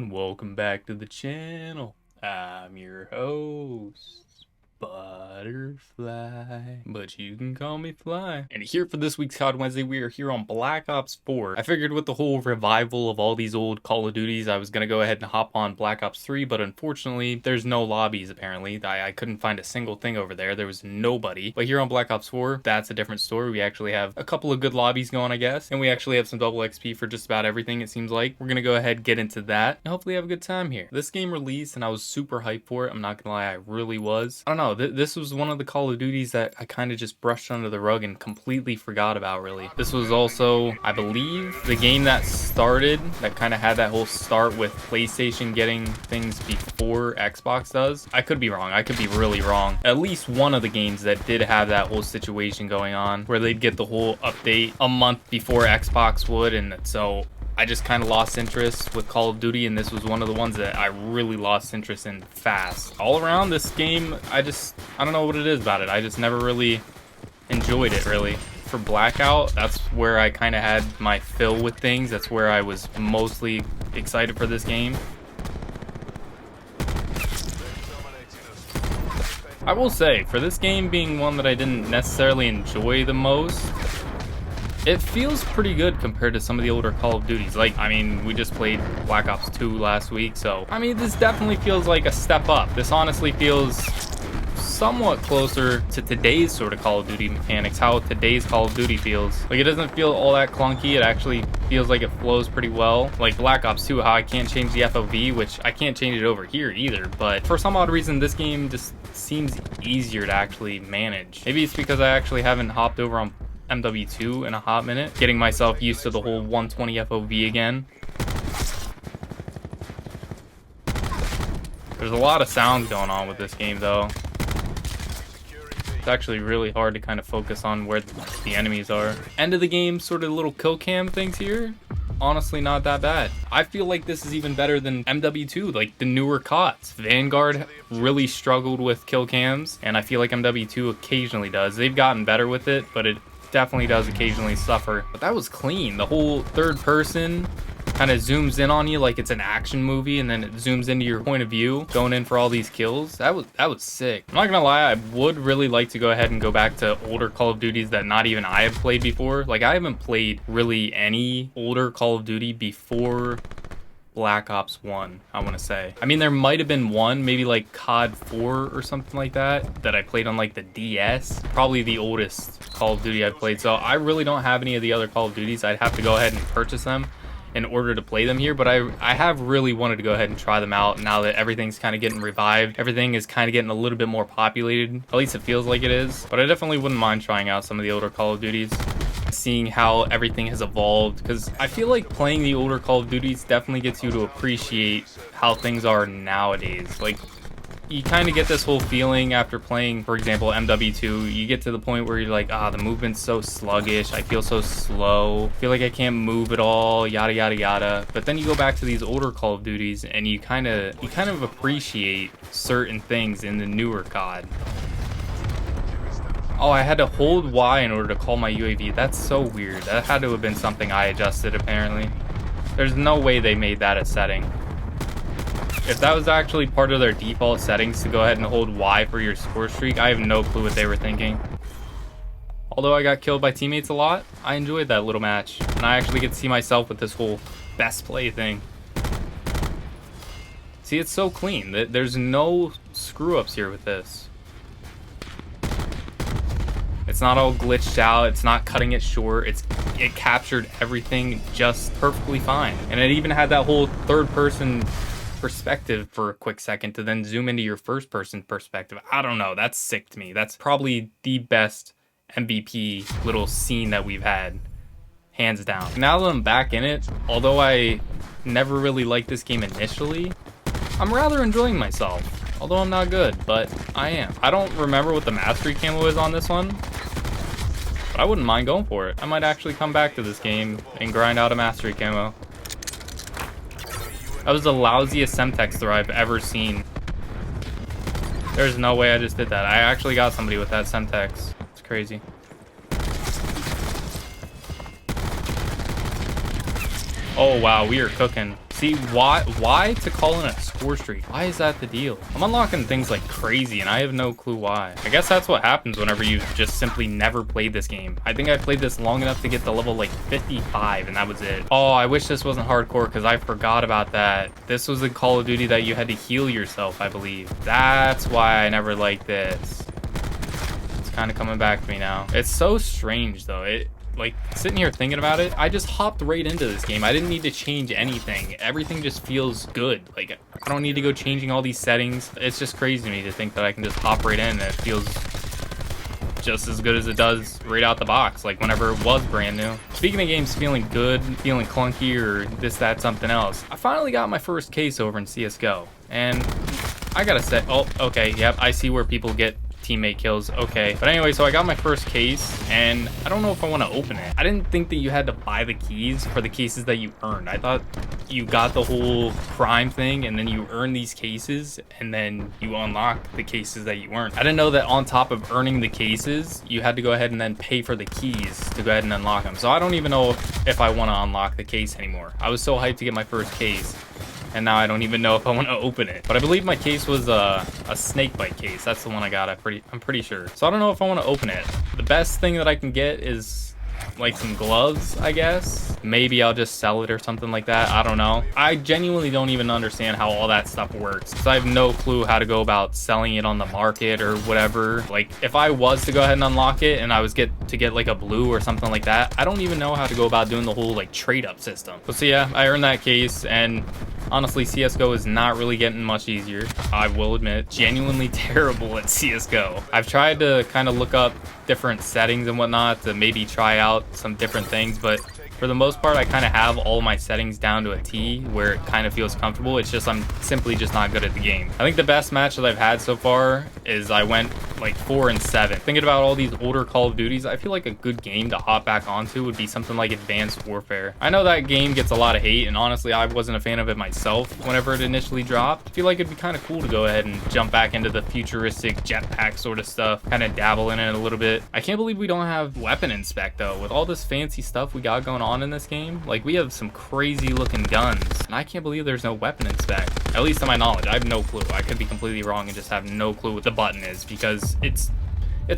and welcome back to the channel. I'm your host, Butterrflyy, but you can call me Fly. And here for this week's COD Wednesday, we are here on Black Ops 4. I figured with the whole revival of all these old Call of Duties, I was gonna go ahead and hop on Black Ops 3, but unfortunately, there's no lobbies apparently. I couldn't find a single thing over there. There was nobody. But here on Black Ops 4, that's a different story. We actually have a couple of good lobbies going, I guess, and we actually have some double XP for just about everything, it seems like. We're gonna go ahead and get into that, and hopefully have a good time here. This game released, and I was super hyped for it. I'm not gonna lie, I really was. I don't know, this was one of the Call of Duties that I kind of just brushed under the rug and completely forgot about, really. This was also, I believe, the game that started, that kind of had that whole start with PlayStation getting things before Xbox does. I could be wrong. I could be really wrong. At least one of the games that did have that whole situation going on, where they'd get the whole update a month before Xbox would, and so I just kind of lost interest with Call of Duty, and this was one of the ones that I really lost interest in fast. All around, this game, I don't know what it is about it. I just never really enjoyed it, really. For Blackout, that's where I kind of had my fill with things. That's where I was mostly excited for this game. I will say, for this game being one that I didn't necessarily enjoy the most, it feels pretty good compared to some of the older Call of Duties. Like, I mean, we just played Black Ops 2 last week, so I mean, this definitely feels like a step up. This honestly feels somewhat closer to today's sort of Call of Duty mechanics, how today's Call of Duty feels. Like, it doesn't feel all that clunky. It actually feels like it flows pretty well. Like Black Ops 2, how I can't change the FOV, which I can't change it over here either, but for some odd reason, this game just seems easier to actually manage. Maybe it's because I actually haven't hopped over on MW2 in a hot minute, getting myself used to the whole 120 FOV again. There's a lot of sounds going on with this game though. It's actually really hard to kind of focus on where the enemies are. End of the game, sort of little kill cam things here. Honestly, not that bad. I feel like this is even better than MW2, like the newer CODs. Vanguard really struggled with kill cams, and I feel like MW2 occasionally does. They've gotten better with it, but it definitely does occasionally suffer. But that was clean. The whole third person kind of zooms in on you like it's an action movie, and then it zooms into your point of view going in for all these kills. That was sick. I'm not gonna lie, I would really like to go ahead and go back to older Call of Duties that not even I have played before. Like, I haven't played really any older Call of Duty before Black Ops 1, I want to say. I mean, there might have been one, maybe like COD 4 or something like that I played on like the DS. Probably the oldest Call of Duty I've played. So I really don't have any of the other Call of Duties. I'd have to go ahead and purchase them in order to play them here, but I have really wanted to go ahead and try them out now that everything's kind of getting revived. Everything is kind of getting a little bit more populated. At least it feels like it is. But I definitely wouldn't mind trying out some of the older Call of Duties, seeing how everything has evolved, because I feel like playing the older Call of Duties definitely gets you to appreciate how things are nowadays. Like, you kind of get this whole feeling after playing, for example, MW2. You get to the point where you're like, the movement's so sluggish. I feel so slow. I feel like I can't move at all, yada, yada, yada. But then you go back to these older Call of Duties and you kind of appreciate certain things in the newer COD. Oh, I had to hold Y in order to call my UAV. That's so weird. That had to have been something I adjusted, apparently. There's no way they made that a setting. If that was actually part of their default settings to go ahead and hold Y for your score streak, I have no clue what they were thinking. Although I got killed by teammates a lot, I enjoyed that little match. And I actually get to see myself with this whole best play thing. See, it's so clean. There's no screw-ups here with this. It's not all glitched out. It's not cutting it short. It captured everything just perfectly fine. And it even had that whole third-person perspective for a quick second to then zoom into your first-person perspective. I don't know. That's sick to me. That's probably the best MVP little scene that we've had, hands down. Now that I'm back in it, although I never really liked this game initially, I'm rather enjoying myself. Although I'm not good, but I am. I don't remember what the mastery camo is on this one, but I wouldn't mind going for it. I might actually come back to this game and grind out a mastery camo. That was the lousiest Semtex throw I've ever seen. There's no way I just did that. I actually got somebody with that Semtex. It's crazy. Oh wow, we are cooking. See, why to call in a score streak? Why is that the deal? I'm unlocking things like crazy and I have no clue why. I guess that's what happens whenever you just simply never played this game. I think I played this long enough to get to level like 55 and that was it. Oh, I wish this wasn't hardcore because I forgot about that. This was a Call of Duty that you had to heal yourself, I believe. That's why I never liked this. It's kind of coming back to me now. It's so strange though. Like, sitting here thinking about it, I just hopped right into this game. I didn't need to change anything. Everything just feels good. Like, I don't need to go changing all these settings. It's just crazy to me to think that I can just hop right in and it feels just as good as it does right out the box, like whenever it was brand new. Speaking of games feeling good, feeling clunky, or this, that, something else, I finally got my first case over in CSGO. And I gotta say, oh, okay, yep, I see where people get teammate kills. Okay, but anyway, so I got my first case and I don't know if I want to open it. I didn't think that you had to buy the keys for the cases that you earned. I thought you got the whole prime thing and then you earn these cases and then you unlock the cases that you earned. I didn't know that on top of earning the cases you had to go ahead and then pay for the keys to go ahead and unlock them. So I don't even know if I want to unlock the case anymore. I was so hyped to get my first case and now I don't even know if I want to open it. But I believe my case was a snake bite case. That's the one I got. I'm pretty sure. So I don't know if I want to open it. The best thing that I can get is like some gloves, I guess. Maybe I'll just sell it or something like that. I don't know. I genuinely don't even understand how all that stuff works. So I have no clue how to go about selling it on the market or whatever. Like if I was to go ahead and unlock it and I was to get like a blue or something like that, I don't even know how to go about doing the whole like trade up system. But so yeah, I earned that case and honestly, CSGO is not really getting much easier. I will admit, genuinely terrible at CSGO. I've tried to kind of look up different settings and whatnot to maybe try out some different things, but for the most part, I kind of have all my settings down to a T where it kind of feels comfortable. It's just I'm simply just not good at the game. I think the best match that I've had so far is I went like 4 and 7. Thinking about all these older Call of Duties, I feel like a good game to hop back onto would be something like Advanced Warfare. I know that game gets a lot of hate, and honestly, I wasn't a fan of it myself whenever it initially dropped. I feel like it'd be kind of cool to go ahead and jump back into the futuristic jetpack sort of stuff, kind of dabble in it a little bit. I can't believe we don't have weapon inspect though. With all this fancy stuff we got going on in this game, like we have some crazy looking guns, and I can't believe there's no weapon inspect. At least to my knowledge, I have no clue. I could be completely wrong and just have no clue what the button is, because it's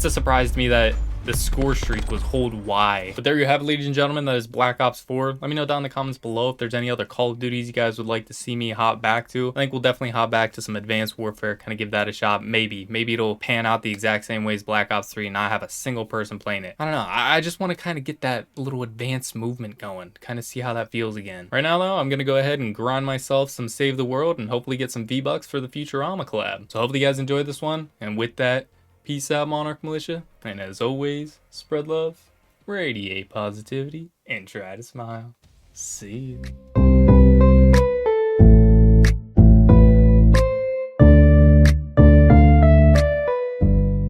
a surprise to me that the score streak was hold Y. But there you have it, ladies and gentlemen. That is Black Ops 4. Let me know down in the comments below if there's any other Call of Duties you guys would like to see me hop back to. I think we'll definitely hop back to some Advanced Warfare, kind of give that a shot. Maybe it'll pan out the exact same way as Black Ops 3 and not have a single person playing it. I don't know. I just want to kind of get that little advanced movement going, kind of see how that feels again. Right now though, I'm going to go ahead and grind myself some Save the World and hopefully get some V-Bucks for the Futurama collab. So hopefully you guys enjoyed this one, and with that, peace out, Monarch Militia, and as always, spread love, radiate positivity, and try to smile. See you.